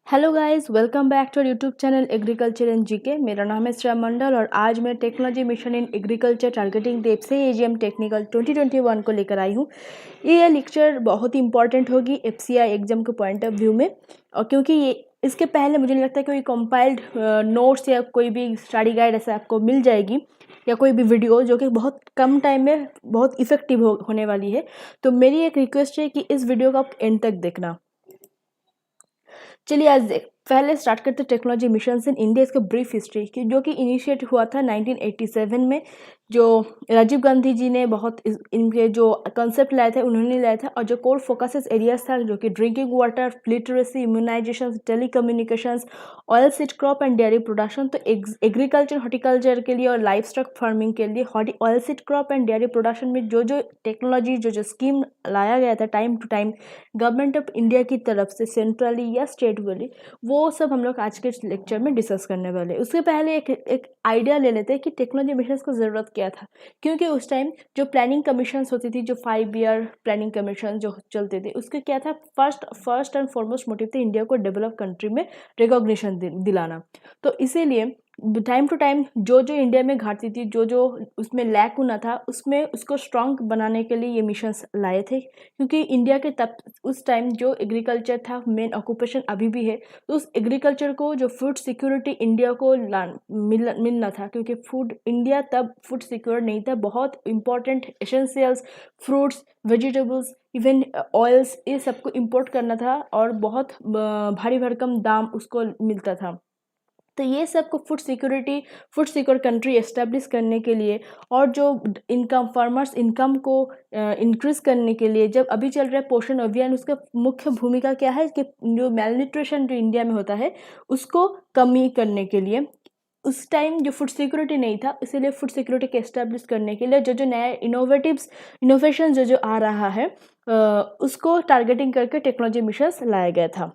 Hello guys, welcome back to YouTube channel agriculture and GK. मेरा नाम है श्रेया मंडल और आज मैं technology mission in agriculture targeting डेप से एजीएम टेक्निकल 2021 को लेकर आई हूँ। ये लेक्चर बहुत ही इंपॉर्टेंट होगी एफसीआई एग्जाम के पॉइंट ऑफ व्यू में, और क्योंकि ये इसके पहले मुझे नहीं लगता कोई कंपाइल्ड नोट्स या कोई भी स्टडी गाइड ऐसा आपको मिल जाएगी या कोई भी वीडियो जो कि बहुत कम टाइम में बहुत इफेक्टिव होने वाली है। तो मेरी एक रिक्वेस्ट है कि इस वीडियो को आप एंड तक देखना। चलिए आज पहले स्टार्ट करते टेक्नोलॉजी मिशन इन इंडिया। इसका ब्रीफ हिस्ट्री की जो कि इनिशिएट हुआ था 1987 में, जो राजीव गांधी जी ने बहुत इनके जो कंसेप्ट लाए थे उन्होंने लाया था। और जो कोर फोकसेस एरियाज था जो कि drinking water, literacy, immunization, telecommunications, oil seed crop and dairy production. तो एग्रीकल्चर, हॉर्टिकल्चर के लिए और लाइफ स्टॉक फार्मिंग के लिए oil seed crop and dairy production में जो जो टेक्नोलॉजी जो स्कीम लाया गया था time to time government of India की तरफ से सेंट्रली या स्टेट वाली, वो सब हम लोग आज के लेक्चर में डिस्कस करने वाले। उसके पहले एक आइडिया ले लेते हैं कि टेक्नोलॉजी मिशन को ज़रूरत क्या था। क्योंकि उस टाइम जो प्लानिंग कमीशन होती थी, जो 5 ईयर प्लानिंग कमीशन जो चलते थे, उसके क्या था, फर्स्ट एंड फॉरमोस्ट मोटिव थे इंडिया को डेवलप कंट्री में रिकॉग्निशन दिलाना। तो इसीलिए टाइम टू टाइम जो जो इंडिया में घाटी थी, जो जो उसमें लैक होना था, उसमें उसको स्ट्रॉन्ग बनाने के लिए ये मिशंस लाए थे। क्योंकि इंडिया के तब उस टाइम जो एग्रीकल्चर था मेन ऑक्यूपेशन अभी भी है, तो उस एग्रीकल्चर को जो फूड सिक्योरिटी इंडिया को मिलना था। क्योंकि फूड इंडिया तब फूड सिक्योर नहीं था। बहुत important essentials, fruits, vegetables, even oils, ये सबको इंपोर्ट करना था और बहुत भारी भरकम दाम उसको मिलता था। तो ये सबको फूड सिक्योर कंट्री एस्टेब्लिश करने के लिए और जो इनकम, फार्मर्स इनकम को इंक्रीज करने के लिए, जब अभी चल रहा है पोषण अभियान, उसका मुख्य भूमिका क्या है कि जो मेलन्यूट्रिशन जो इंडिया में होता है उसको कमी करने के लिए, उस टाइम जो फूड सिक्योरिटी नहीं था, इसीलिए फूड सिक्योरिटी के एस्टेब्लिश करने के लिए जो जो नया इनोवेशन जो जो आ रहा है उसको टारगेटिंग करके टेक्नोलॉजी मिशन लाया गया था।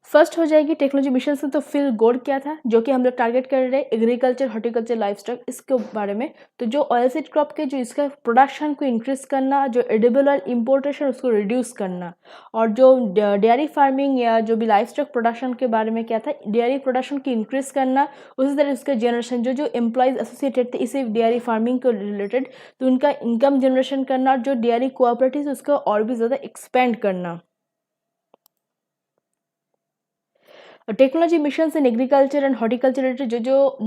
फर्स्ट हो जाएगी टेक्नोलॉजी मिशन से। तो फिल गोल क्या था जो कि हम लोग टारगेट कर रहे हैं, एग्रीकल्चर, हॉर्टिकल्चर, लाइफ स्टॉक, इसके बारे में। तो जो ऑयल सीड क्रॉप के जो इसका प्रोडक्शन को इंक्रीज करना, जो एडिबल ऑयल इम्पोर्टेशन उसको रिड्यूस करना, और जो डेयरी फार्मिंग या जो भी लाइफ स्टॉक प्रोडक्शन के बारे में क्या था, डेयरी प्रोडक्शन की इंक्रीज करना। उसी तरह उसका जनरेशन जो जो एम्प्लॉयज एसोसिएटेड थे इसी डेयरी फार्मिंग को रिलेटेड, तो उनका इनकम जनरेशन करना, और जो डेयरी कोऑपरेटिव उसको और भी ज़्यादा एक्सपेंड करना। Technology mission in agriculture and horticulture related जो जो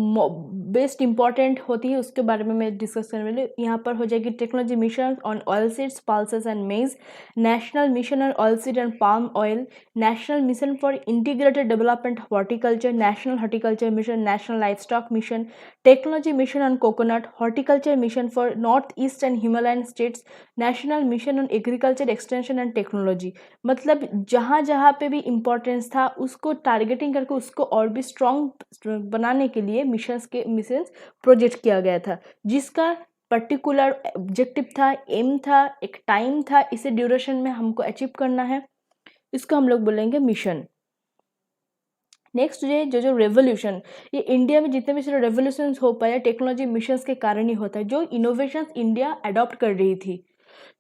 बेस्ट इंपॉर्टेंट होती है उसके बारे में मैं डिस्कस करने वाली हूँ। यहाँ पर हो जाएगी technology mission on oil seeds, pulses and मेज, national mission on oil seed and palm oil, national mission for integrated development horticulture, national horticulture mission, national life stock mission, technology mission on coconut, horticulture mission for north east and Himalayan states, national mission on agriculture extension and technology. मतलब जहाँ जहाँ पे भी importance था उसको targeting करके उसको और भी स्ट्रॉन्ग बनाने के लिए मिशंस प्रोजेक्ट किया गया था, जिसका पर्टिकुलर ऑब्जेक्टिव था, एम था, एक टाइम था, इसे ड्यूरेशन में हमको अचीव करना है, इसको हम लोग बोलेंगे मिशन। नेक्स्ट ये जो जो रेवोल्यूशन, ये इंडिया में जितने भी सारे रेवोल्यूशन हो पाया टेक्नोलॉजी मिशंस के कारण ही होता है, जो इनोवेशंस इंडिया अडॉप्ट कर रही थी।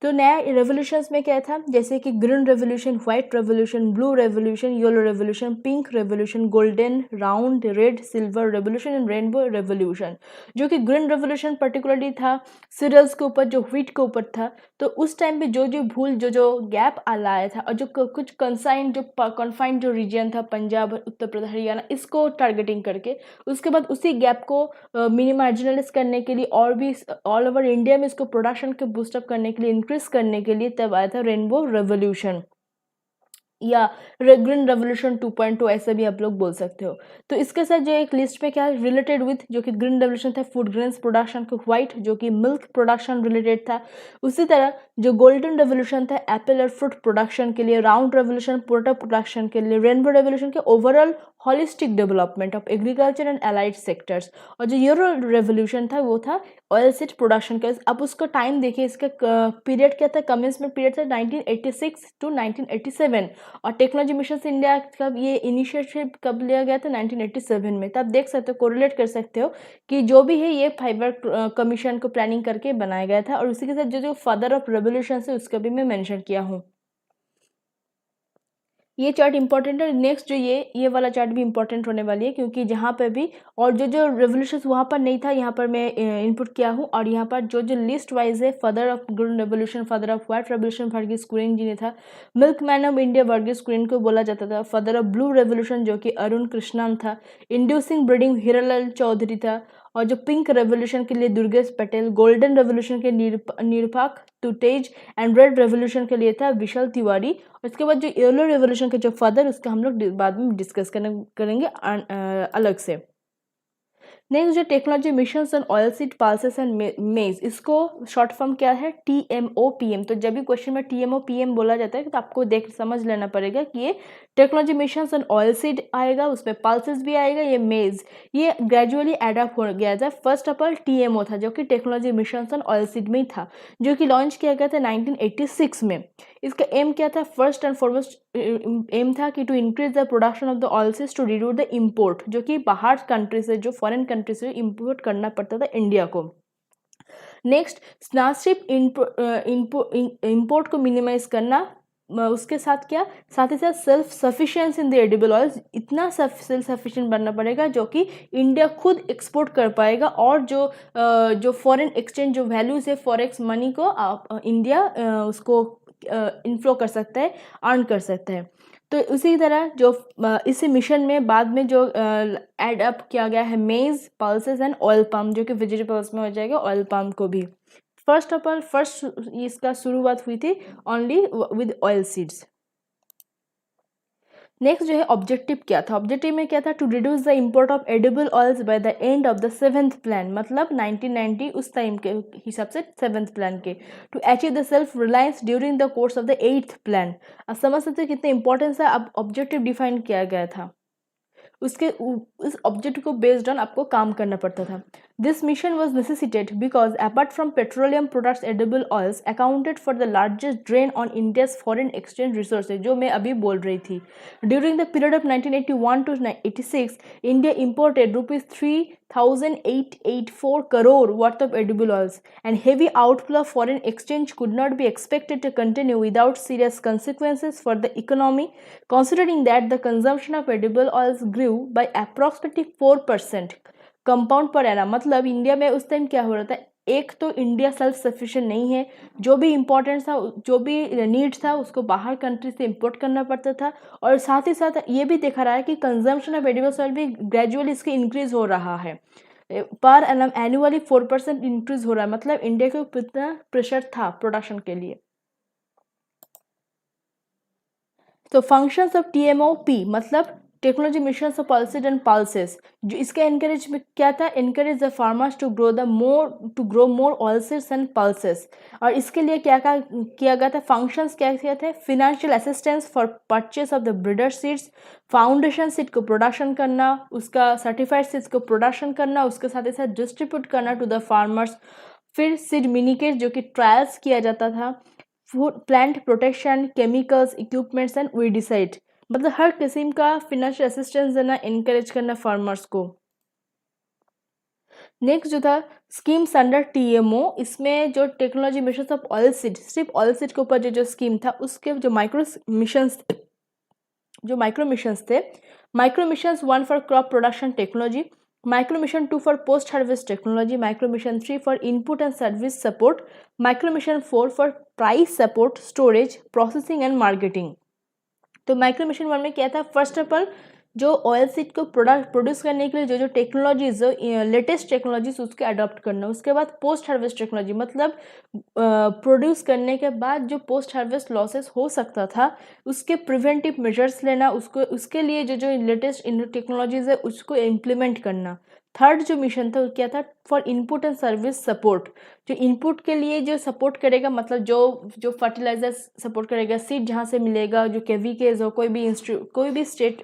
तो नया रेवोल्यूशंस में क्या था, जैसे कि green revolution, white revolution, blue revolution, yellow revolution, pink revolution, golden, round, red, silver revolution and rainbow revolution. जो कि ग्रीन रेवोल्यूशन पर्टिकुलरली था सीरियल्स के ऊपर, जो व्हीट के ऊपर था। तो उस टाइम पे जो जो भूल, जो जो गैप लाया था, और जो कुछ कंसाइन, जो कन्फाइंड जो रीजन था, पंजाब, उत्तर प्रदेश, हरियाणा, इसको टारगेटिंग करके उसके बाद उसी गैप को मिनिमाइजनलाइज करने के लिए और भी ऑल ओवर इंडिया में इसको प्रोडक्शन को बूस्टअप करने के लिए, इंक्रीज करने के लिए तब आया था रेनबो रेवोल्यूशन या ग्रीन रेवोल्यूशन 2.2, ऐसे भी आप लोग बोल सकते हो। तो इसके साथ जो एक लिस्ट पे क्या है रिलेटेड विथ, जो कि ग्रीन रेवोल्यूशन था फूड ग्रेन्स प्रोडक्शन को, व्हाइट जो कि मिल्क प्रोडक्शन रिलेटेड था। उसी तरह जो गोल्डन रेवोल्यूशन था एप्पल और फ्रूट प्रोडक्शन के लिए, राउंड रेवोल्यूशन प्रोडक्ट प्रोडक्शन के लिए, रेनबो रेवोल्यूशन के overall holistic development of agriculture and allied sectors, और जो येलो रेवोल्यूशन था वो था ऑयल सीड प्रोडक्शन का। अब उसका टाइम देखिए, इसका पीरियड क्या था, कमेंसमेंट पीरियड था 1986 टू 1987, और टेक्नोलॉजी मिशन से इंडिया का ये इनिशिएटिव कब लिया गया था, 1987 में। तब देख सकते हो, कोरिलेट कर सकते हो कि जो भी है ये 5 ईयर कमीशन को प्लानिंग करके बनाया गया था। और उसी के साथ जो जो फादर ऑफ रेवोल्यूशन है उसका भी मैं मेंशन किया हूँ। ये चार्ट इंपॉर्टेंट है। नेक्स्ट जो ये वाला चार्ट भी इंपॉर्टेंट होने वाली है, क्योंकि जहाँ पे भी और जो रेवोल्यूशन वहाँ पर नहीं था, यहाँ पर मैं इनपुट किया हूँ, और यहाँ पर जो लिस्ट वाइज है, father of green revolution, father of white revolution Verghese Kurien ji ने था। Milkman of India Verghese Kurien को बोला जाता था। फादर ऑफ ब्लू रेवोल्यूशन जो कि अरुण कृष्णन था। इंड्यूसिंग ब्रीडिंग हीरालाल चौधरी था। और जो पिंक रेवोल्यूशन के लिए दुर्गेश पटेल, गोल्डन रेवोल्यूशन के निरपाक तुटेज, एंड रेड रेवोल्यूशन के लिए था विशाल तिवारी। उसके बाद जो येलो रेवोल्यूशन के जो फादर, उसका हम लोग बाद में डिस्कस करेंगे अलग से। नेक्स्ट जो technology mission on oil seed pulses and मेज, इसको शॉर्ट फॉर्म क्या है, TMOPM। तो जब भी क्वेश्चन में TMOPM बोला जाता है तो आपको समझ लेना पड़ेगा कि ये technology mission on oil seed आएगा, उसमें पल्सेस भी आएगा, ये मेज, ये ग्रेजुअली एडॉप्ट हो गया था। फर्स्ट ऑफ ऑल TMO था जो कि technology mission on oil seed में ही था, जो कि लॉन्च किया गया था 1986 में। इसका एम क्या था, फर्स्ट एंड फॉरमोस्ट एम था कि to increase the production of the oil seeds to reduce the import, जो कि बाहर कंट्री से, जो फॉरेन कंट्री से इम्पोर्ट करना पड़ता था इंडिया को। नेक्स्ट, ना सिर्फ इम्पोर्ट को मिनिमाइज करना, उसके साथ क्या, साथ ही साथ self sufficiency in the edible oils, इतना सेल्फ सफिशिएंट बनना पड़ेगा जो कि इंडिया खुद एक्सपोर्ट कर पाएगा, और जो फॉरेन एक्सचेंज जो वैल्यूज है फॉरेक्स मनी को इंडिया उसको इन्फ्लो कर सकता है, अर्न कर सकता है। तो उसी तरह जो इसी मिशन में बाद में जो एड अप किया गया है मेज, पल्सेस एंड ऑयल पाम, जो कि वेजिटेबल्स में हो जाएगा, ऑयल पाम को भी। फर्स्ट ऑफ ऑल इसका शुरुआत हुई थी only with oil seeds. Next जो है ऑब्जेक्टिव क्या था, ऑब्जेक्टिव में क्या था, to reduce the import of edible oils by the end of the 7th plan, मतलब 1990 उस टाइम के हिसाब से 7th प्लान के, to achieve the self reliance during the course of the 8th plan. अब समझ सकते हो कितने इंपॉर्टेंस है। अब ऑब्जेक्टिव डिफाइन किया गया था, उसके उस ऑब्जेक्ट को बेस्ड ऑन आपको काम करना पड़ता था। This mission was necessitated because apart from petroleum products, edible oils accounted for the largest drain on India's foreign exchange resources, जो मैं अभी बोल रही थी। During the period of 1981 to 86, India imported ₹3,884 crore worth of edible oils, and heavy outflow of foreign exchange could not be expected to continue without serious consequences for the economy, considering that the consumption of edible oils grew by approximately 4% compound पर annum। मतलब India में उस time क्या हो रहा था, एक तो इंडिया सेल्फ सफिशिएंट नहीं है, जो भी इम्पोर्टेंट था, जो भी नीड था, उसको बाहर कंट्री से इंपोर्ट करना पड़ता था, और साथ ही साथ ये भी देखा रहा है कि कंजम्पशन ऑफ एडिबल ऑयल भी ग्रेजुअली इसके इंक्रीज हो रहा है, पर एनम एनुअली 4% इंक्रीज हो रहा है। मतलब इंडिया को कितना प्रेशर था प्रोडक्शन के लिए। तो फंक्शंस ऑफ TMOP मतलब technology mission of pulses and pulses, जो इसका एनकरेज में क्या था, encourage the farmers to grow more oil seeds and pulses. और इसके लिए क्या किया गया था, फंक्शंस क्या किए थे, financial assistance for purchase of the breeder seeds, foundation seed को प्रोडक्शन करना, उसका सर्टिफाइड सीड्स को प्रोडक्शन करना, उसके साथ ही साथ डिस्ट्रीब्यूट करना टू द फार्मर्स। फिर सीड मिनिकेट जो कि ट्रायल्स किया जाता था, food plant protection, chemicals, equipments and weedicide, मतलब हर किस्म का फिनेंशियल असिस्टेंस देना, इनकरेज करना फार्मर्स को। नेक्स्ट जो था स्कीम्स अंडर TMO, इसमें जो technology mission of oil seed, सिर्फ ऑयल सीड के ऊपर जो स्कीम था, उसके जो माइक्रो मिशंस थे, micro missions 1 for crop production technology, micro mission 2 for post harvest technology, micro mission 3 for input and service support, micro mission 4 for price support, storage, processing and marketing. तो micro mission 1 में क्या था, first of all जो oil seed को produce करने के लिए जो टेक्नोलॉजीज, लेटेस्ट टेक्नोलॉजीज उसके अडॉप्ट करना। उसके बाद पोस्ट हार्वेस्ट टेक्नोलॉजी, मतलब प्रोड्यूस करने के बाद जो पोस्ट हार्वेस्ट लॉसेस हो सकता था, उसके प्रिवेंटिव मेजर्स लेना, उसके लिए जो लेटेस्ट टेक्नोलॉजीज है उसको इम्प्लीमेंट करना। थर्ड जो मिशन था क्या था, for input and service support, जो इनपुट के लिए जो सपोर्ट करेगा, मतलब जो फर्टिलाइजर सपोर्ट करेगा, सीड जहाँ से मिलेगा, जो केवीकेज हो, कोई भी स्टेट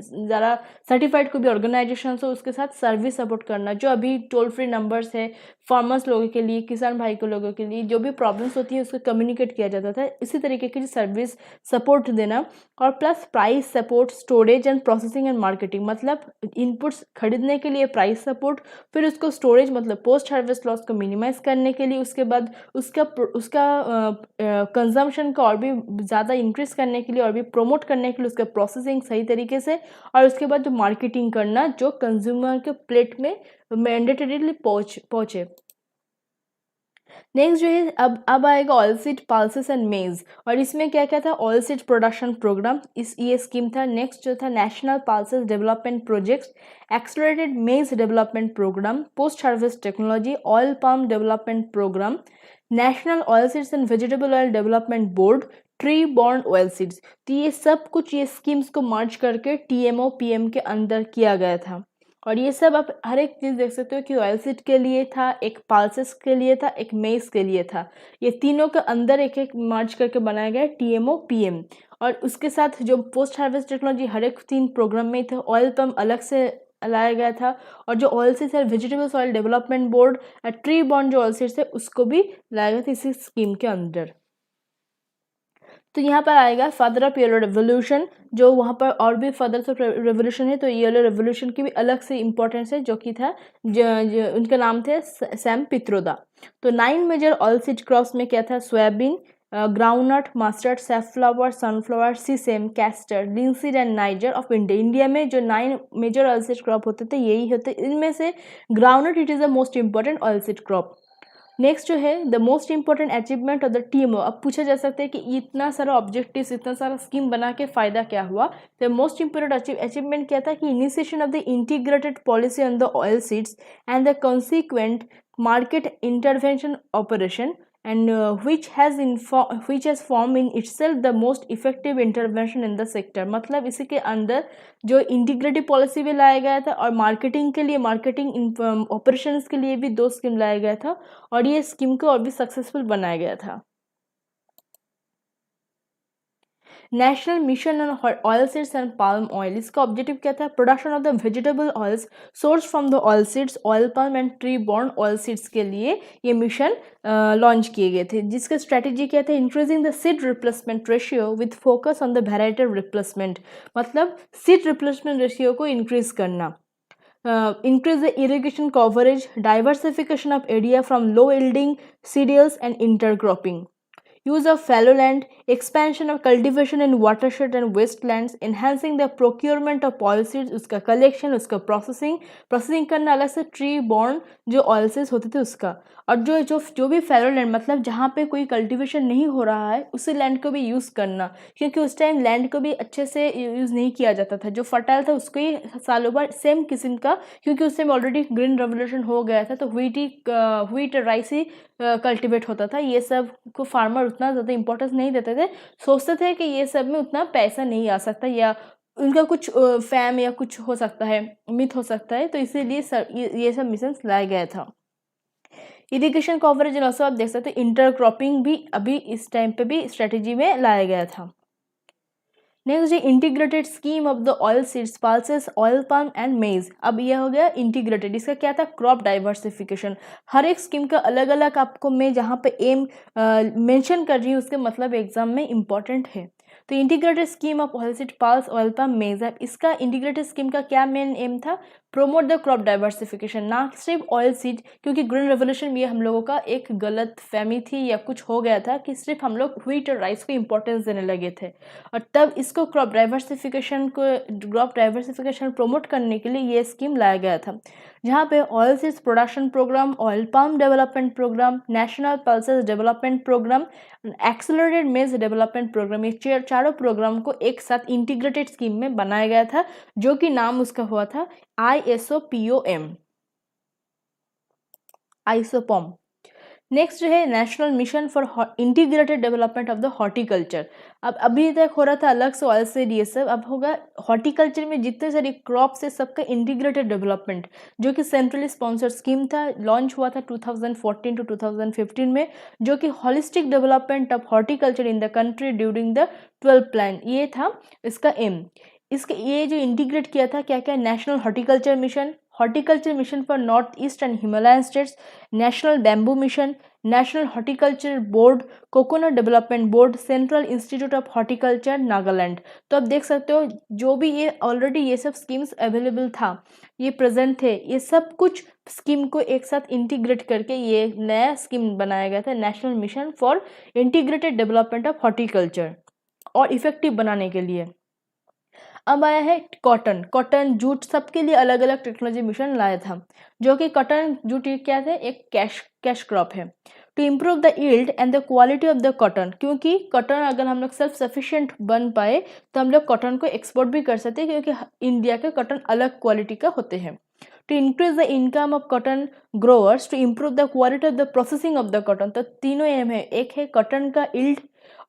ज़्यादा सर्टिफाइड कोई भी ऑर्गेनाइजेशन हो, उसके साथ सर्विस सपोर्ट करना। जो अभी टोल फ्री नंबर्स है फार्मर्स लोगों के लिए, किसान भाई को लोगों के लिए, जो भी प्रॉब्लम्स होती है उसको कम्युनिकेट किया जाता था, इसी तरीके की सर्विस सपोर्ट देना। और plus price support, storage and processing and marketing, मतलब इनपुट्स खरीदने के लिए प्राइस सपोर्ट, फिर उसको स्टोरेज मतलब पोस्ट हार्वेस्ट लॉस को मिनिमाइज करने के लिए, उसके बाद उसका कंजम्पशन को और भी ज़्यादा इंक्रीज करने के लिए और भी प्रमोट करने के लिए उसका प्रोसेसिंग सही तरीके से, और उसके बाद जो मार्केटिंग करना जो कंज्यूमर के प्लेट में मैंडेटरीली पहुँचे। नेक्स्ट जो है अब आएगा ऑयलसीड पल्सेस एंड मेज, और इसमें क्या क्या था, ऑयलसीड प्रोडक्शन प्रोग्राम ये स्कीम था। नेक्स्ट जो था national pulses development projects, accelerated maize development programme, post harvest technology, oil palm development programme, national oilseeds and vegetable oil development board, tree borne oil seeds. तो ये सब कुछ ये schemes को मर्ज करके TMO PM के अंदर किया गया था। और ये सब आप हर एक चीज़ देख सकते हो कि ऑयल सीड के लिए था, एक पल्सेस के लिए था, एक मेज के लिए था। ये तीनों के अंदर एक एक मर्ज करके बनाया गया TMO PM। और उसके साथ जो पोस्ट हार्वेस्ट टेक्नोलॉजी हर एक 3 प्रोग्राम में थे, ऑयल पम्प अलग से लाया गया था, और जो ऑयल सीड्स है vegetables oil development board, tree born जो ऑयल सीड्स है उसको भी लाया गया था इसी स्कीम के अंदर। तो यहाँ पर आएगा फादर ऑफ येलो रेवोल्यूशन, जो वहाँ पर और भी फादर्स ऑफ रेवोल्यूशन है, तो येलो रेवोल्यूशन की भी अलग से इम्पोर्टेंस है, जो कि था जो उनके नाम थे सैम पित्रोदा। तो 9 मेजर ऑयलसीड क्रॉप्स में क्या था, soybean, groundnut, mustard, safflower, sunflower, sesame, castor, linseed and niger of India. India में जो 9 मेजर ऑयलसीड क्रॉप होते थे यही होते, इनमें से groundnut it is the most important oilseed crop. Next जो है the most important achievement of the TMO। अब पूछा जा सकता है कि इतना सारा ऑब्जेक्टिव्स, इतना सारा स्कीम बना के फ़ायदा क्या हुआ। द मोस्ट इंपॉर्टेंट अचीवमेंट क्या था कि initiation of the integrated policy on the oil seeds and the consequent market intervention operation and which has formed in itself the most effective intervention in the sector। मतलब इसी के अंदर जो integrative policy भी लाया गया था, और मार्केटिंग के लिए, मार्केटिंग ऑपरेशंस के लिए भी 2 स्कीम लाया गया था, और ये स्कीम को और भी सक्सेसफुल बनाया गया था। National mission on oil seeds and palm oil, इसका ऑब्जेक्टिव क्या था, production of the vegetable oils source from the oil seeds, oil palm and tree borne oil seeds के लिए ये मिशन लॉन्च किए गए थे, जिसका स्ट्रेटेजी क्या था, increasing the seed replacement ratio with focus on the variety replacement. मतलब सीड रिप्लेसमेंट रेशियो को इंक्रीज करना, increase the irrigation coverage, diversification of area from low yielding cereals and intercropping, use of fallow land, expansion of cultivation in watershed and wastelands, enhancing the procurement of oilseeds, उसका collection, उसका processing करना अलग से tree born जो oilseeds होते थे उसका, और जो भी फैलो लैंड मतलब जहाँ पे कोई कल्टीवेशन नहीं हो रहा है उसी लैंड को भी यूज़ करना, क्योंकि उस टाइम लैंड को भी अच्छे से यूज़ नहीं किया जाता था, जो फर्टाइल था उसको ही सालों भर सेम किस्म का, क्योंकि उस टाइम ऑलरेडी ग्रीन रेवोल्यूशन हो गया था, तो व्हीट राइस ही कल्टिवेट होता था। ये सब को फार्मर उतना ज़्यादा इंपॉर्टेंस नहीं देते थे, सोचते थे कि ये सब में उतना पैसा नहीं आ सकता, या उनका कुछ फैम या कुछ हो सकता है, मिथ हो सकता है, तो इसीलिए ये सब मिशन लाया गया था। इरिगेशन कवरेज ऑल्सो आप देख सकते हैं, इंटरक्रॉपिंग भी अभी इस टाइम पे भी स्ट्रेटेजी में लाया गया था। नेक्स्ट है integrated scheme of the oil seeds, pulses, oil palm and मेज। अब यह हो गया इंटीग्रेटेड, इसका क्या था, क्रॉप डाइवर्सिफिकेशन। हर एक स्कीम का अलग अलग आपको मैं जहाँ पे एम मेंशन कर रही हूँ उसके मतलब एग्जाम में इंपॉर्टेंट है। तो integrated scheme of oil seed, pulse, oil palm, मेज। इसका इंटीग्रेटेड स्कीम का क्या मेन एम था, प्रोमोट द क्रॉप डाइवर्सिफिकेशन, ना सिर्फ ऑयल सीड, क्योंकि ग्रीन रेवोल्यूशन में हम लोगों का एक गलत फहमी थी या कुछ हो गया था कि सिर्फ हम लोग व्हीट और राइस को इंपॉर्टेंस देने लगे थे, और तब इसको क्रॉप डाइवर्सिफिकेशन प्रमोट करने के लिए ये स्कीम लाया गया था, जहाँ पे oil seeds production program, oil palm development programme, national pulses development program, accelerated maize development program, ये चारों प्रोग्राम को एक साथ इंटीग्रेटेड स्कीम में बनाया गया था, जो कि नाम उसका हुआ था आइसोपॉम। नेक्स्ट जो है national mission for integrated development of the horticulture. अब अभी तक हो रहा था अलग से ऑयल से ये सब, अब होगा हॉर्टिकल्चर में जितने सारे क्रॉप्स है सबका इंटीग्रेटेड डेवलपमेंट, जो कि सेंट्रली स्पॉन्सर्ड स्कीम था, लॉन्च हुआ था 2014 to 2015 में, जो कि holistic development of horticulture in the country during the 12 plan, ये था इसका एम। इसके ये जो इंटीग्रेट किया था क्या क्या, national horticulture mission for north east and Himalayan states, national bamboo mission, national horticulture board, coconut development board, central institute of horticulture Nagaland. तो आप देख सकते हो जो भी ये ऑलरेडी ये सब स्कीम्स अवेलेबल था, ये प्रेजेंट थे, ये सब कुछ स्कीम को एक साथ इंटीग्रेट करके ये नया स्कीम बनाया गया था, national mission for integrated development of horticulture, और इफेक्टिव बनाने के लिए। अब आया है कॉटन, कॉटन जूट सबके लिए अलग अलग टेक्नोलॉजी मिशन लाया था, जो कि कॉटन जूट क्या थे, एक कैश क्रॉप है। To improve the yield and the quality of the cotton, क्योंकि कॉटन अगर हम लोग सेल्फ सफिशिएंट बन पाए तो हम लोग कॉटन को एक्सपोर्ट भी कर सकते हैं, क्योंकि इंडिया के कॉटन अलग क्वालिटी का होते हैं। To increase the income of cotton growers, to improve the quality of the processing of the cotton. तो तीनों एम है, एक है कॉटन का यील्ड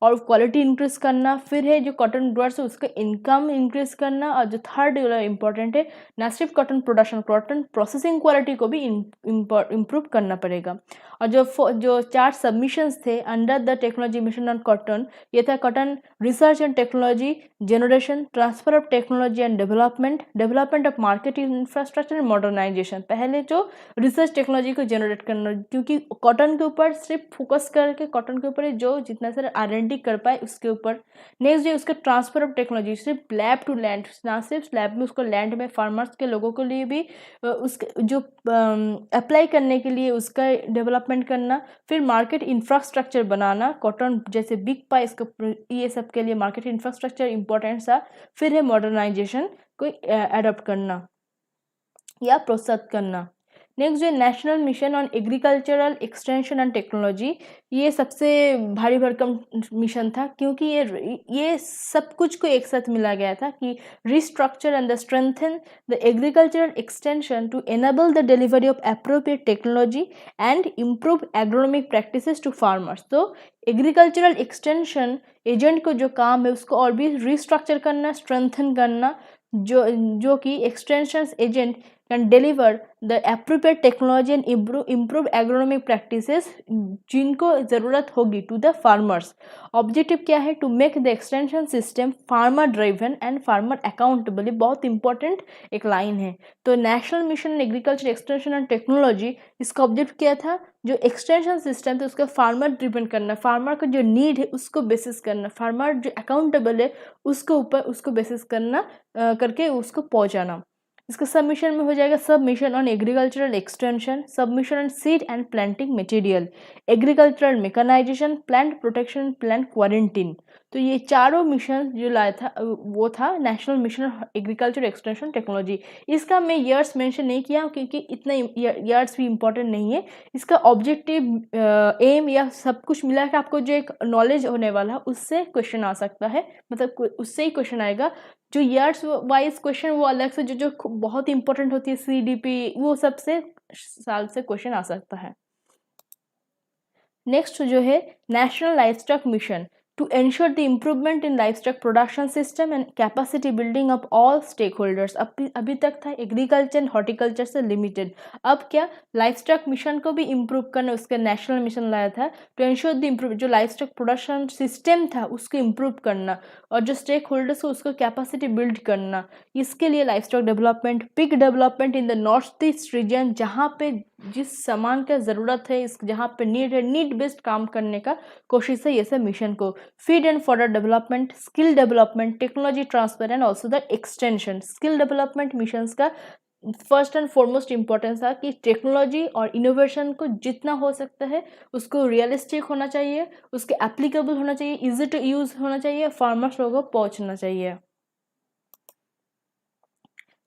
और क्वालिटी इंक्रीज करना, फिर है जो कॉटन ग्रोअर्स है उसका इनकम इंक्रीज करना, और जो थर्ड इंपॉर्टेंट है ना सिर्फ cotton production, cotton processing quality को भी इम्प्रूव करना पड़ेगा। और जो 4 सबमिशंस थे under the technology mission on cotton, ये था cotton research and technology generation, transfer of technology and development, development of market infrastructure and modernization. पहले जो रिसर्च टेक्नोलॉजी को जनरेट करना, क्योंकि कॉटन के ऊपर सिर्फ फोकस करके कॉटन के ऊपर जो जितना सारा R&D कर पाए उसके ऊपर। नेक्स्ट जो उसका ट्रांसफर ऑफ टेक्नोलॉजी, सिर्फ लैब टू लैंड, ना सिर्फ लैब में उसको लैंड में फार्मर्स के लोगों के लिए भी उसके जो अप्लाई करने के लिए उसका डेवलपमेंट करना, फिर मार्केट इंफ्रास्ट्रक्चर बनाना, कॉटन जैसे बिक पाए इसको, ये सब के लिए मार्केट इंफ्रास्ट्रक्चर इंपॉर्टेंट था। फिर है मॉडर्नाइजेशन को एडॉप्ट करना या प्रोत्साहित करना। नेक्स्ट जो national mission on agricultural extension and technology, ये सबसे भारी भरकम मिशन था, क्योंकि ये सब कुछ को एक साथ मिला गया था कि restructure and the strengthen the agricultural extension to enable the delivery of appropriate technology and improve agronomic practices to farmers. तो एग्रीकल्चरल एक्सटेंशन एजेंट को जो काम है उसको और भी रिस्ट्रक्चर करना, स्ट्रेंथन करना, जो कि extension agent can deliver the appropriate technology and improve agronomic practices जिनको ज़रूरत होगी टू द फार्मर्स। ऑब्जेक्टिव क्या है, to make the extension system farmer driven and farmer accountable. बहुत इंपॉर्टेंट एक लाइन है। तो national mission agriculture extension and technology, इसका ऑब्जेक्टिव क्या था, जो एक्सटेंशन सिस्टम था उसका फार्मर ड्रिवन करना, फार्मर का जो नीड है उसको बेसिस करना, फार्मर जो अकाउंटेबल है उसको ऊपर उसको बेसिस करना करके उसको पहुंचाना। इसका सबमिशन में हो जाएगा submission on agricultural extension, submission on seed and planting material, agricultural mechanisation, plant protection, plant quarantine. तो ये चारों मिशन जो लाया था वो था national mission agriculture extension technology. इसका मैं ईयर्स मेंशन नहीं किया क्योंकि इतना ईयर्स भी इम्पोर्टेंट नहीं है। इसका ऑब्जेक्टिव एम या सब कुछ मिला के आपको जो एक नॉलेज होने वाला है उससे क्वेश्चन आ सकता है, मतलब उससे ही क्वेश्चन आएगा। जो ईयर्स वाइज क्वेश्चन वो अलग से जो बहुत इंपॉर्टेंट होती है CDP, वो सबसे साल से क्वेश्चन आ सकता है। नेक्स्ट जो है national livestock mission to ensure the improvement in livestock production system and capacity building of all stake holders. अभी तक था एग्रीकल्चर एंड हॉर्टिकल्चर से लिमिटेड, अब क्या लाइवस्टॉक मिशन को भी इम्प्रूव करना, उसका नेशनल मिशन लाया था टू एंश्योर द इम्प्रूव, जो लाइवस्टॉक प्रोडक्शन सिस्टम था उसको इम्प्रूव करना और जो स्टेक होल्डर्स को उसको कैपेसिटी बिल्ड करना। इसके लिए livestock development, pig development in the north east region, जहाँ पे जिस सामान का ज़रूरत है, इस जहाँ पे नीड है, नीड बेस्ड काम करने का कोशिश है ये सब मिशन को। Feed and fodder development, skill development, technology transfer and also the extension. Skill development missions का फर्स्ट एंड फॉरमोस्ट इंपॉर्टेंस था कि टेक्नोलॉजी और इनोवेशन को जितना हो सकता है उसको रियलिस्टिक होना चाहिए, उसके एप्लीकेबल होना चाहिए, इजी टू यूज़ होना चाहिए, फार्मर्स लोगों को पहुँचना चाहिए।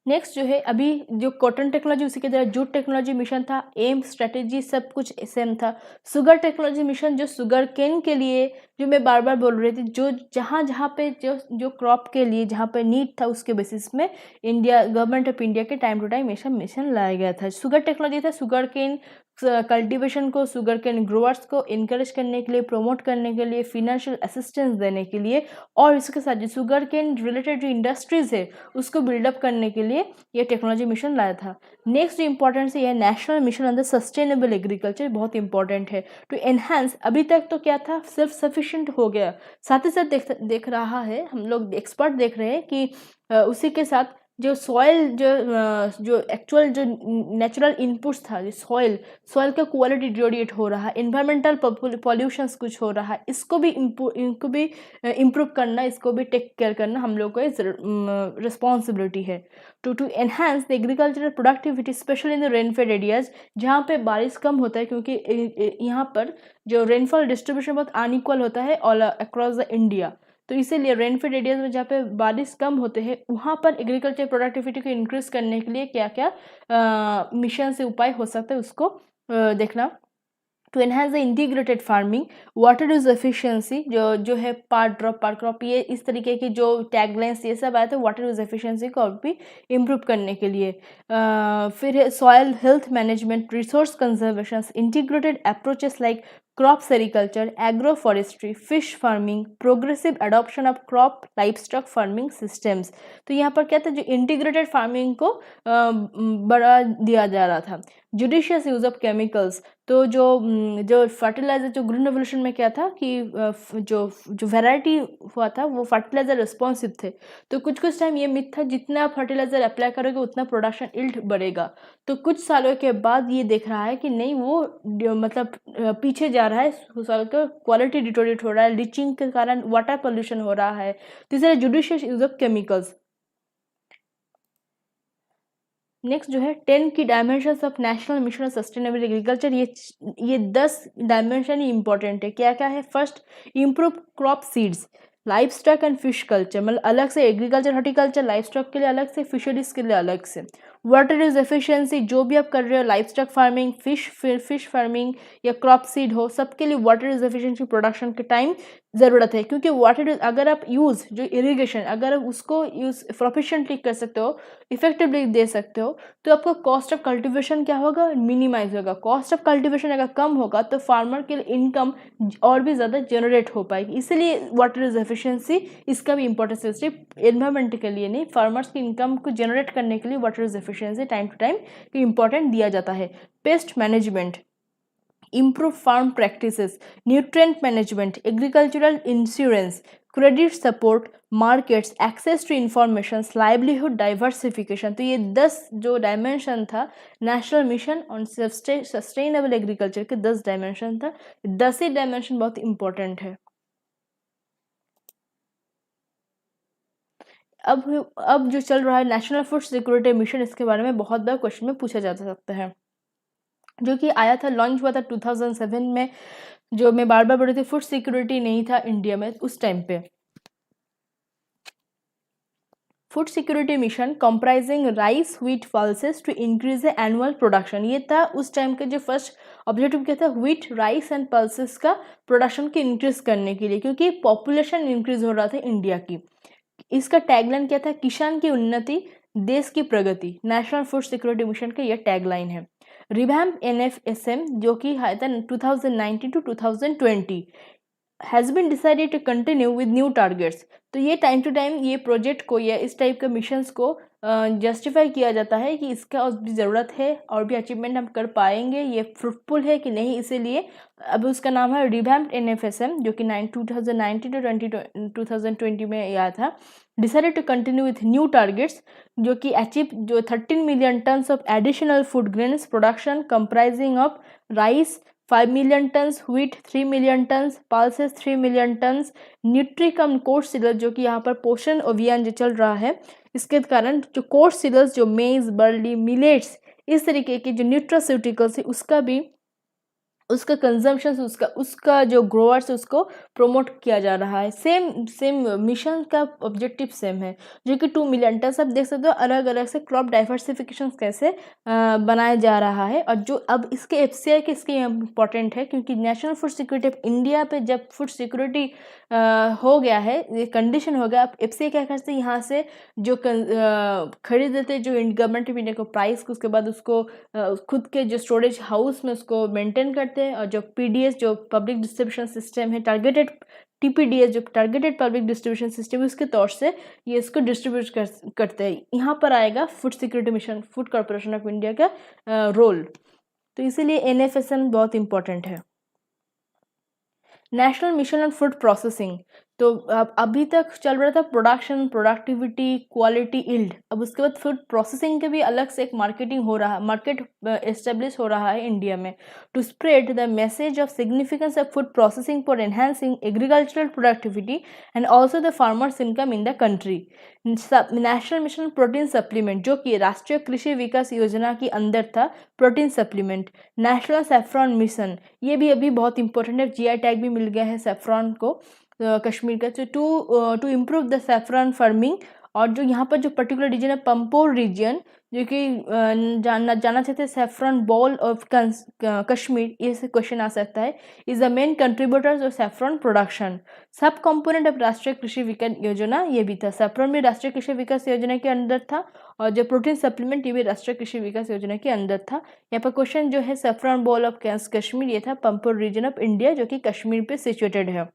नेक्स्ट जो है अभी जो कॉटन टेक्नोलॉजी उसी के तरह जूट टेक्नोलॉजी मिशन था, एम स्ट्रेटेजी सब कुछ सेम था। शुगर टेक्नोलॉजी मिशन जो शुगर केन के लिए, जो मैं बार बार बोल रही थी, जो जहाँ पे जो क्रॉप के लिए जहाँ पे नीड था उसके बेसिस में इंडिया गवर्नमेंट ऑफ इंडिया के टाइम टू टाइम मिशन लाया गया था। शुगर टेक्नोलॉजी था शुगर केन कल्टीवेशन को, शुगर केन ग्रोअर्स को इनकरेज करने के लिए, प्रमोट करने के लिए, फिनेंशियल असिस्टेंस देने के लिए, और इसके साथ जो शुगर केन रिलेटेड जो इंडस्ट्रीज है उसको बिल्डअप करने के लिए ये टेक्नोलॉजी मिशन लाया था। नेक्स्ट जो इंपॉर्टेंस है ये national mission on the sustainable agriculture, बहुत इंपॉर्टेंट है टू एनहांस। अभी तक तो क्या था, सेल्फ सफिशिएंट हो गया, साथ ही साथ देख रहा है हम लोग एक्सपर्ट देख रहे हैं कि उसी के साथ जो सॉइल जो एक्चुअल जो नेचुरल इनपुट्स था, जो सॉइल का क्वालिटी डिटोरिएट हो रहा है, इन्वायरमेंटल पॉल्यूशंस कुछ हो रहा है, इनको भी इम्प्रूव करना, इसको भी टेक केयर करना हम लोग को रिस्पॉन्सिबिलिटी है। To enhance the agricultural productivity specially in the rainfed areas, जहाँ पे बारिश कम होता है, क्योंकि यहाँ पर जो रेनफॉल डिस्ट्रीब्यूशन बहुत अनइक्वल होता है ऑल अक्रॉस द इंडिया। तो इसीलिए रेनफेड एरियाज में जहाँ पे बारिश कम होते हैं, वहाँ पर एग्रीकल्चर प्रोडक्टिविटी को इंक्रीज करने के लिए क्या क्या मिशन से उपाय हो सकता है, उसको देखना। To enhance the integrated farming, water use efficiency, जो है पार्ट ड्रॉप पार्ट क्रॉप, ये इस तरीके की जो टैगलाइंस ये सब आए थे वाटर यूज एफिशिएंसी को और भी इम्प्रूव करने के लिए। फिर soil health management, resource conservation, integrated approaches like crop sericulture, agro forestry, fish farming, progressive adoption of crop livestock farming systems. तो यहाँ पर क्या था, जो इंटीग्रेटेड फार्मिंग को बढ़ा दिया जा रहा था। जुडिशियस यूज ऑफ केमिकल्स, तो जो फर्टिलाइजर, जो ग्रीन रेवोल्यूशन में क्या था कि जो वैरायटी हुआ था वो फर्टिलाइजर रिस्पॉन्सिव थे। तो कुछ टाइम ये मिथ था जितना फर्टिलाइजर अप्लाई करोगे उतना प्रोडक्शन इल्ड बढ़ेगा। तो कुछ सालों के बाद ये देख रहा है कि नहीं, वो मतलब पीछे जा रहा है, सॉइल का क्वालिटी डिटोरिएट हो रहा है, लीचिंग के कारण वाटर पोल्यूशन हो रहा है। तीसरा judicious use of chemicals. Next जो है 10 की dimensions of national mission of sustainable agriculture, ये 10 डायमेंशन ही इंपॉर्टेंट है। क्या क्या है? First, improve crop seeds, life stock and fish culture, मतलब अलग से एग्रीकल्चर हॉर्टिकल्चर, लाइफ स्टॉक के लिए अलग से, फिशरीज के लिए अलग से। वाटर यूज एफिशिएंसी, जो भी आप कर रहे हो, life stock farming, fish farming या क्रॉप सीड हो, सबके लिए वाटर यूज एफिशिएंसी प्रोडक्शन के टाइम ज़रूरत है। क्योंकि वाटर अगर आप यूज़ जो इरिगेशन अगर आप उसको यूज़ प्रोफिशिएंटली कर सकते हो, इफेक्टिवली दे सकते हो, तो आपका कॉस्ट ऑफ कल्टीवेशन क्या होगा? मिनिमाइज होगा। कॉस्ट ऑफ कल्टीवेशन अगर कम होगा तो फार्मर के लिए इनकम और भी ज़्यादा जनरेट हो पाएगी। इसीलिए वाटर यूज एफिशिएंसी, इसका भी इंपॉर्टेंस है, सिर्फ एनवायरमेंट के लिए नहीं, फार्मर्स की इनकम को जनरेट करने के लिए water use efficiency time to time important दिया जाता है। Pest management, improve farm practices, nutrient management, agricultural insurance, credit support, markets, access to information, livelihood diversification। तो ये 10 जो डायमेंशन था national mission on sustainable agriculture के 10 डायमेंशन था। 10 ही dimension बहुत इंपॉर्टेंट है। अब जो चल रहा है नेशनल फूड सिक्योरिटी मिशन, इसके बारे में बहुत बार क्वेश्चन में पूछा जा सकता है, जो कि आया था, लॉन्च हुआ था 2007 में। जो मैं बार बार बोल रही थी, फूड सिक्योरिटी नहीं था इंडिया में उस टाइम पे। Food security mission comprising rice wheat pulses to increase the annual production, ये था उस टाइम का जो फर्स्ट ऑब्जेक्टिव क्या था, व्हीट राइस एंड पल्सेस का प्रोडक्शन को इंक्रीज करने के लिए, क्योंकि पॉपुलेशन इंक्रीज हो रहा था इंडिया की। इसका टैगलाइन क्या था? किसान की उन्नति, देश की प्रगति। नेशनल फूड सिक्योरिटी मिशन का यह टैगलाइन है। रिवैम्प NFSM, जो कि है 2019 to 2020, has been decided to continue with new targets. तो ये टाइम टू टाइम ये प्रोजेक्ट को या इस टाइप के मिशंस को जस्टिफाई किया जाता है कि इसका और भी ज़रूरत है और भी अचीवमेंट हम कर पाएंगे, ये फ्रूटफुल है कि नहीं। इसीलिए अब उसका नाम है रिवैम्प्ड NFSM, जो कि 2019 to 2020 में आया था। Decided to continue with new targets, जो कि अचीव जो 13 million tons of additional food grains production comprising of rice 5 million tons, wheat 3 million tons, pulses 3 million tons, nutri cum coarse cereal, जो कि यहाँ पर पोषण अभियान जो चल रहा है, इसके कारण जो कोर्स सीरियल्स, जो मेज, बर्ली, मिलेट्स, इस तरीके की जो न्यूट्रास्यूटिकल्स है, उसका भी उसका कंजम्पशन, उसका जो ग्रोअर्स है उसको प्रमोट किया जा रहा है। सेम मिशन का ऑब्जेक्टिव सेम है, जो कि 2 मिलियन टन। सब देख सकते हो अलग अलग से क्रॉप डाइवर्सिफिकेशन कैसे बनाया जा रहा है। और जो अब इसके FCI के इसके इम्पॉर्टेंट है, क्योंकि नेशनल फूड सिक्योरिटी इंडिया पे जब फूड सिक्योरिटी हो गया है, ये कंडीशन हो गया, अब FCI क्या करते हैं, यहाँ से जो खरीद देते जो गवर्नमेंट ऑफ इंडिया को प्राइस को, उसके बाद उसको खुद के जो स्टोरेज हाउस में उसको मेंटेन करते हैं। और जो PDS जो पब्लिक डिस्ट्रीब्यूशन सिस्टम है, टारगेटेड TPDS जो टारगेटेड पब्लिक डिस्ट्रीब्यूशन सिस्टम है, उसके तौर से ये इसको डिस्ट्रीब्यूट करते हैं। यहाँ पर आएगा food security mission, food corporation of India का रोल। तो इसीलिए NFSM बहुत इंपॉर्टेंट है। National mission on food processing, तो अब अभी तक चल रहा था प्रोडक्शन, प्रोडक्टिविटी, क्वालिटी, यील्ड। अब उसके बाद फूड प्रोसेसिंग के भी अलग से एक मार्केटिंग हो रहा है, मार्केट एस्टेब्लिश हो रहा है इंडिया में, to spread the message of significance of food processing for enhancing agricultural productivity and also the farmers income in the country. National mission protein supplement, जो कि राष्ट्रीय कृषि विकास योजना के अंदर था, protein supplement. National saffron mission, ये भी अभी बहुत इंपॉर्टेंट है, जीआई टैग भी मिल गया है सेफ्रॉन को कश्मीर का। To improve the saffron farming, और जो यहाँ पर जो पर्टिकुलर रीजन है पंपोर रीजन, जो कि जाना चाहते हैं सेफ्रॉन बॉल ऑफ कश्मीर, ये से क्वेश्चन आ सकता है, is the main contributors of saffron production. सब कंपोनेंट ऑफ राष्ट्रीय कृषि विकास योजना, ये भी था, सेफ्रॉन भी राष्ट्रीय कृषि विकास योजना के अंदर था, और जो प्रोटीन सप्लीमेंट ये भी राष्ट्रीय कृषि विकास योजना के अंदर था। यहाँ पर क्वेश्चन जो है सेफ्रॉन बॉल ऑफ कश्मीर, ये था पंपोर रीजन ऑफ इंडिया, जो कि कश्मीर पे सिचुएटेड है।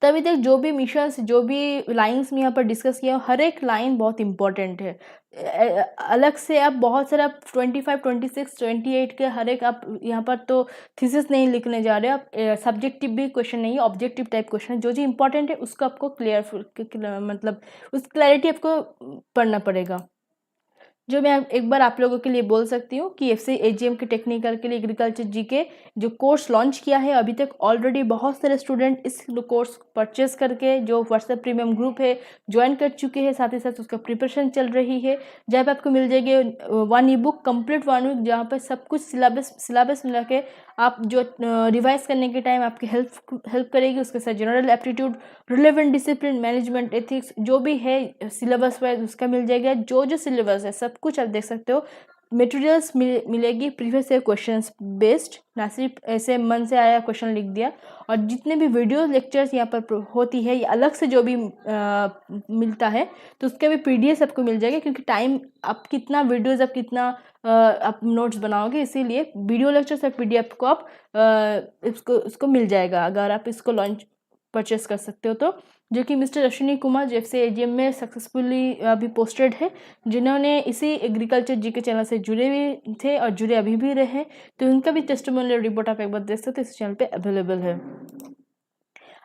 तभी तक जो भी मिशंस, जो भी लाइंस में यहाँ पर डिस्कस किया, हर एक लाइन बहुत इंपॉर्टेंट है। अलग से आप बहुत सारे, आप 25, 26, 28 के हर एक, आप यहाँ पर तो थीसिस नहीं लिखने जा रहे, आप सब्जेक्टिव भी क्वेश्चन नहीं है, ऑब्जेक्टिव टाइप क्वेश्चन है। जो जो इंपॉर्टेंट है उसको आपको मतलब उस क्लैरिटी आपको पढ़ना पड़ेगा। जो मैं एक बार आप लोगों के लिए बोल सकती हूँ कि एफसी एजीएम के टेक्निकल के लिए एग्रीकल्चर जीके जो कोर्स लॉन्च किया है, अभी तक ऑलरेडी बहुत सारे स्टूडेंट इस कोर्स परचेस करके जो व्हाट्सएप प्रीमियम ग्रुप है ज्वाइन कर चुके हैं, साथ ही साथ उसका प्रिपरेशन चल रही है, जहाँ पे आपको मिल जाएगी 1 ई बुक कंप्लीट 1 वीक, जहाँ पर सब कुछ सिलेबस मिला के आप जो रिवाइज करने के टाइम आपकी हेल्प करेगी। उसके साथ general aptitude, relevant discipline, management ethics, जो भी है सिलेबस वाइज उसका मिल जाएगा। जो जो सिलेबस है सब कुछ आप देख सकते हो। मटेरियल्स मिलेगी प्रीवियस ईयर क्वेश्चंस बेस्ड, ना सिर्फ ऐसे मन से आया क्वेश्चन लिख दिया। और जितने भी वीडियो लेक्चर्स यहाँ पर होती है, ये अलग से जो भी मिलता है, तो उसके भी पीडीएफ आपको मिल जाएगा, क्योंकि टाइम आप कितना वीडियोस, आप कितना आप नोट्स बनाओगे, इसीलिए वीडियो लेक्चर्स और पीडीएफ को आप इसको मिल जाएगा अगर आप इसको लॉन्च परचेस कर सकते हो तो। जो कि मिस्टर अश्विनी कुमार जो एफसी एजीएम में सक्सेसफुली अभी पोस्टेड है, जिन्होंने इसी एग्रीकल्चर जी के चैनल से जुड़े हुए थे और जुड़े अभी भी रहे, तो उनका भी टेस्टिमोनियल रिपोर्ट आप एक बार देख सकते हो, इस चैनल पे अवेलेबल है।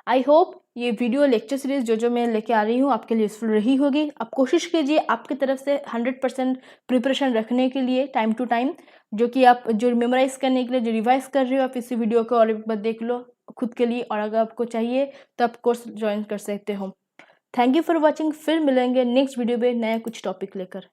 आई होप ये वीडियो लेक्चर सीरीज जो मैं लेके आ रही हूँ आपके लिए यूजफुल रही होगी। आप कोशिश कीजिए आपकी तरफ से 100% प्रिपरेशन रखने के लिए टाइम टू टाइम, जो कि आप जो मेमोराइज करने के लिए जो रिवाइज कर रहे हो, आप इसी वीडियो को और एक बार देख लो खुद के लिए, और अगर आपको चाहिए तो आप कोर्स ज्वाइन कर सकते हो। Thank you for watching. फिर मिलेंगे नेक्स्ट वीडियो में नया कुछ टॉपिक लेकर।